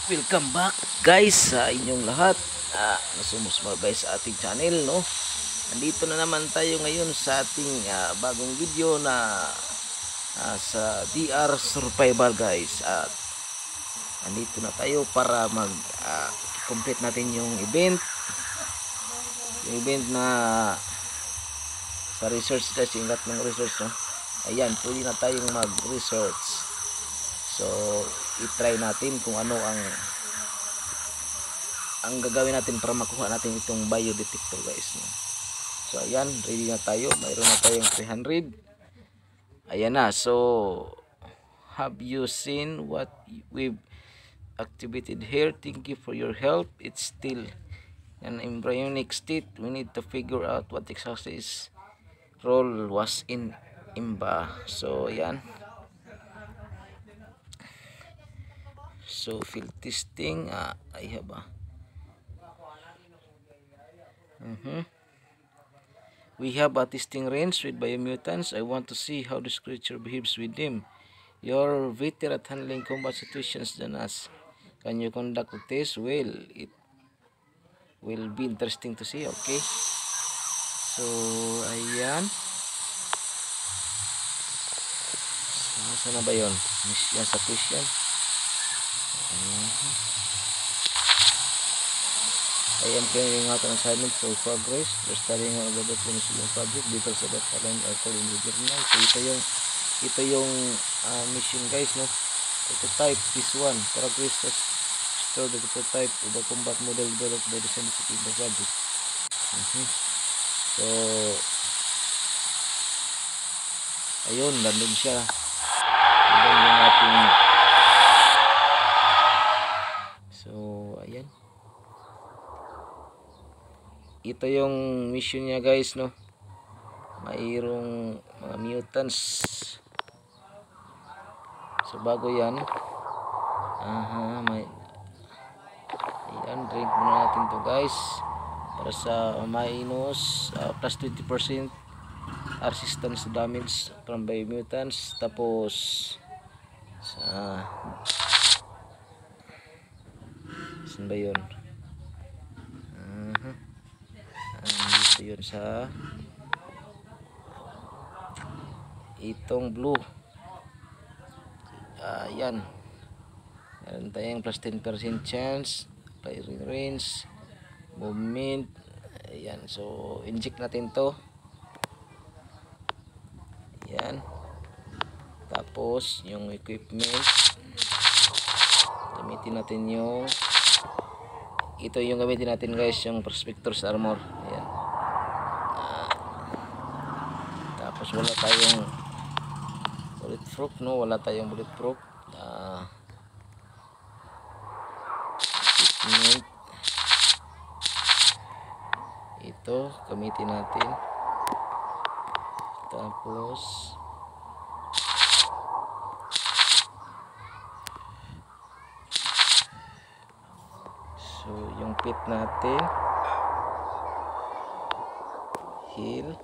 Welcome back guys sa inyong lahat na sumusma guys sa ating channel, no? Nandito na naman tayo ngayon sa ating bagong video na sa DR Survival guys. At nandito na tayo para mag complete natin yung event na sa research guys, ingat ng research, no? Ayan, pwede na tayong mag research. So, i-try natin kung ano ang gagawin natin para makuha natin itong biodetector guys, no? So, ayan, ready na tayo. Mayroon na tayong 300. Ayan na. So, have you seen what we've activated here? Thank you for your help. It's still an embryonic state. We need to figure out what exactly its role was in IMBA. So, ayan. So field testing, I have we have a testing range with biomutants. I want to see how this creature behaves with them. You're better at handling combat situations than us. Can you conduct a test? Well, it will be interesting to see. Okay, so ayan. Saan na ba yun? Mission sa question. I am carrying out an assignment for progress. We're studying on the development project. Details about talent are called in the journal. So ito yung mission guys, no? Prototype, this one. Progress has stored the prototype of the combat model developed by the scientific in the project. So ayun, nandun siya. Nandun yung ating ayan. Ito yung mission niya guys, no? Mayroong mga mutants. So bago yan, ayan, drink muna natin to guys para sa minus plus 20% resistance to damage from biomutants. Tapos sa saan ba yun? Dito yun sa itong blue. Yan. Meron tayong plus 10% chance, firing range, movement. Ayan. So, inject natin to. Ayan. Tapos, yung equipment. Gamitin natin yung ito yung gamitin natin guys, yung Prospector's Armor. Ayan. Tapos wala tayong bulletproof, no? Wala tayong bulletproof. Equipment. Ito, gamitin natin. Tapos so yung pit natin, heal,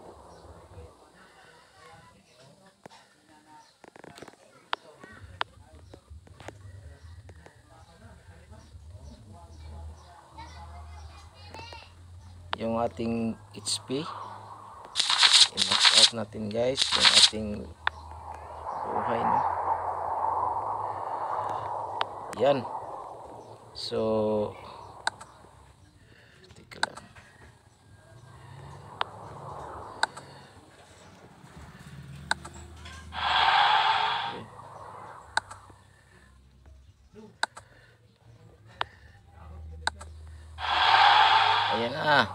yung ating HP i-max out natin guys, yung ating buhay, no? Yan. So tika lang. Ayan na.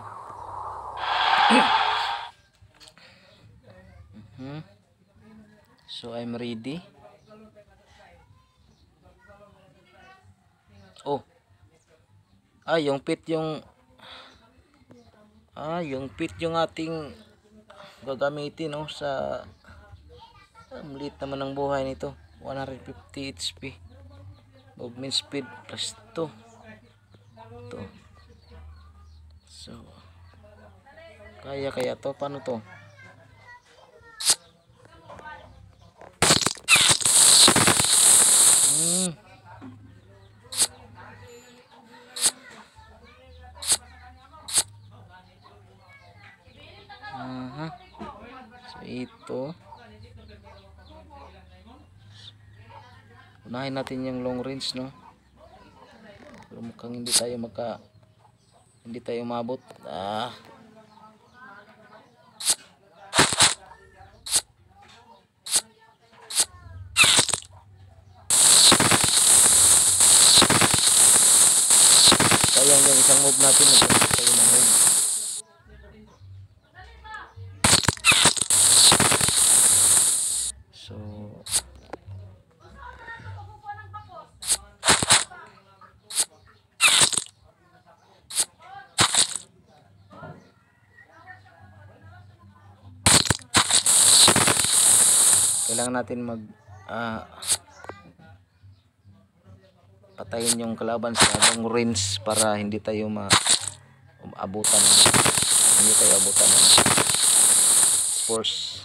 So I'm ready. Oh. Yung pit yung ating gagamitin, no, sa maliit naman ng buhay nito. 150 HP. Movement speed plus 2. So kaya to, paano to? Unahin natin yung long range, no? Pero mukhang hindi tayo mabot. Sayang yung isang move natin, nag-miss tayo ng move. So kailangan natin patayin yung kalaban sa long range para hindi tayo abutan ng force.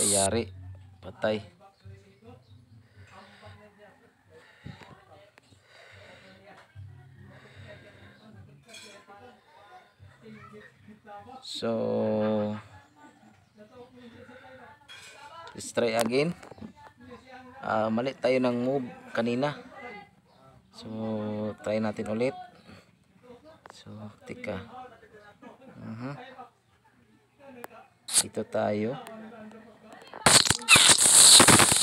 Yari, patay. So let's try again. Mali tayo ng move kanina, so try natin ulit. So tika, ito tayo.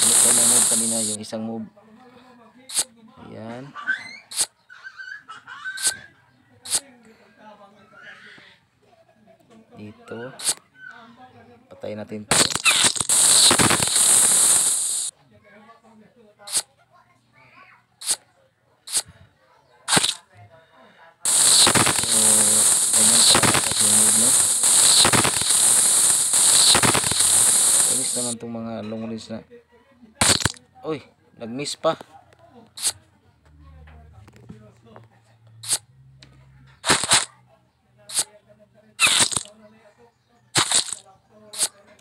Mali tayo ng move kanina, yung isang move. Ayan. Dito patayin natin to. Naman itong mga long range na. Uy, nag-miss pa.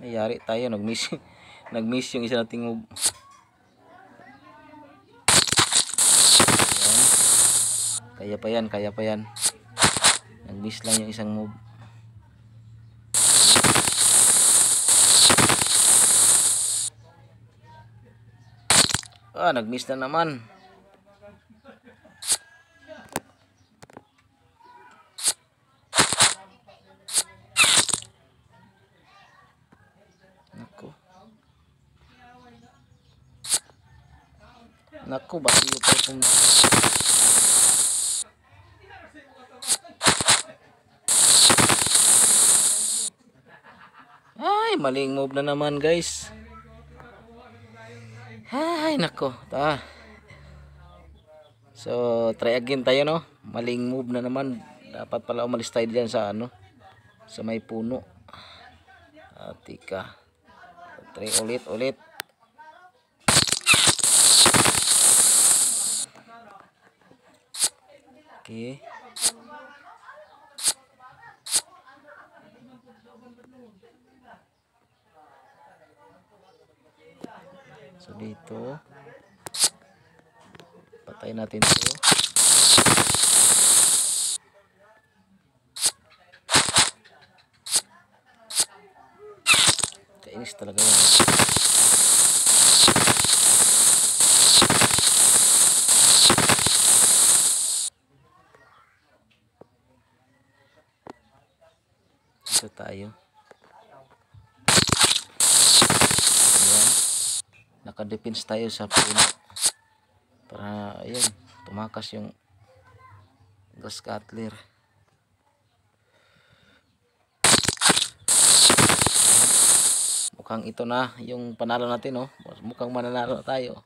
Ayari tayo, nag-miss. Nag-miss yung isa nating move. Ayan. Kaya pa yan. Nag-miss lang yung isang move. Nag-miss na naman. Naku, bakit yung tayo kung... Ay, maling move na naman, guys. Ay, nako. So, try again tayo, no? Maling move na naman. Dapat pala umalis tayo dyan sa sa may puno. Tika. Try ulit. Okay. So dito patayin natin ito. Kainis talaga yan. Dito tayo. Ayan. Naka-defense tayo sa puno. Para ayun, tumakas yung grass cutter. Mukhang ito na yung panalo natin, no? Mukhang mananalo tayo.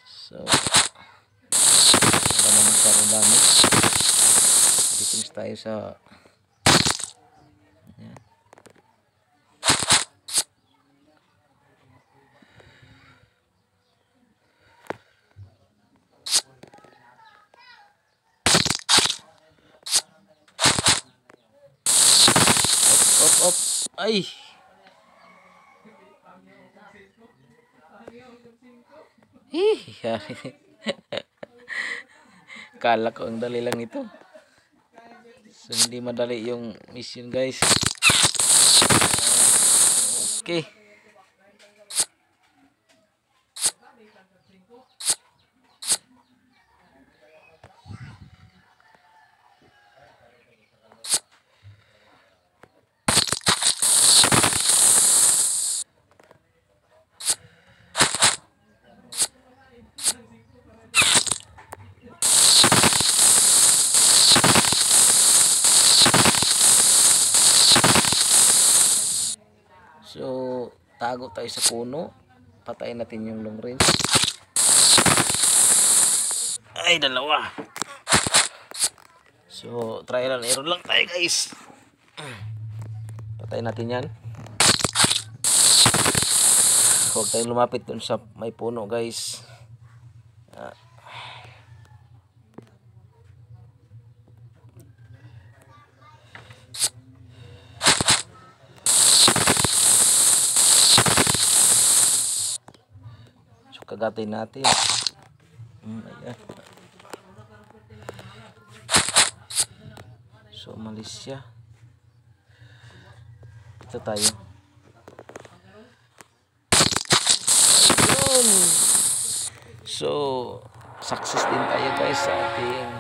So wala naman masyadong dami. Defense tayo sa ayan. Op. Ay. Kala ko ang dali lang ito. So hindi madali yung mission guys. Okay. So, tago tayo sa puno. Patayin natin yung long range. Ay, dalawa. So, trial and error lang tayo guys. Patayin natin yan. Huwag tayong lumapit dun sa may puno guys. So, kagatin natin. Ayan. So, umalis siya. Ito tayo. Ayun. So, success din tayo guys sa ating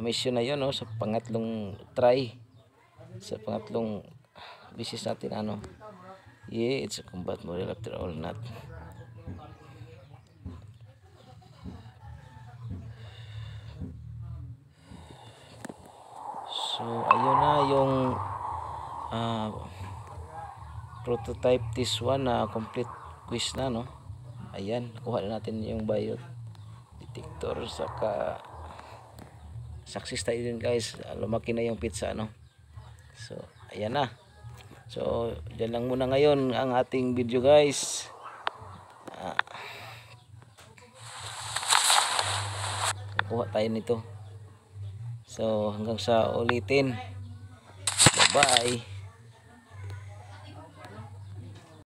mission na yun, no? Sa pangatlong try. Sa pangatlong business natin, yeah, it's a combat model after all not. So, ayun na yung prototype this one na complete quiz na, no? Ayan, nakuha na natin yung bio detector, saka success tayo din guys. Lumaki na yung pizza, no? So, ayan na. So, dyan lang muna ngayon ang ating video guys. Nakuha tayo nito. So, hanggang sa ulitin. Bye-bye.